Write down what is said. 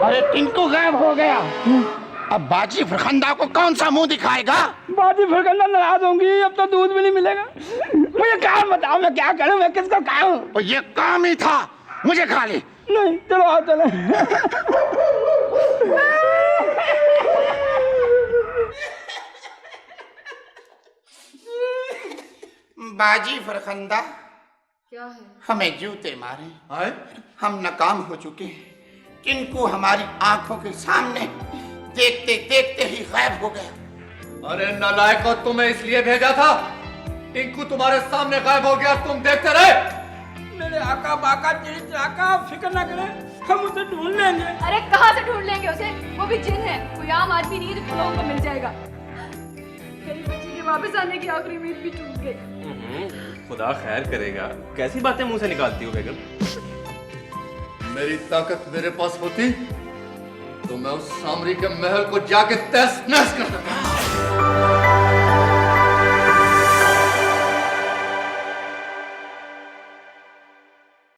अरे टिंकू गायब हो गया। अब बाजी फरखंदा को कौन सा मुंह दिखाएगा? बाजी फरखंदा नाराज होंगी, अब तो दूध भी नहीं मिलेगा। मुझे काम बताओ, मैं क्या करूं, मैं किसको खाऊं? और ये काम ही था, मुझे खा ले। नहीं, चलो आओ चले। बाजी फरखंदा, क्या है? हमें जूते मारे, हम नाकाम हो चुके हैं। टिंकू हमारी आंखों के सामने देखते देखते ही गायब हो गया। अरे नालायको, तुम्हें इसलिए भेजा था। टिंकू तुम्हारे सामने गायब हो गया, तुम देखते रहे। मेरे आका बाका चिड़ी आका, फिक्र ना करें, हम उसे ढूंढ लेंगे। अरे कहाँ से ढूंढ लेंगे उसे? वो भी जिन है, कोई आम आदमी नहीं है जो लोगों को मिल जाएगा। मेरी बच्ची के वापस आने की आखिरी उम्मीद भी टूट गई। खुदा खैर करेगा। कैसी बातें मुंह से निकालती हो बेगम? मेरी ताकत मेरे पास होती तो मैं उस सामरी के महल को जाके तहस नहस कर देता।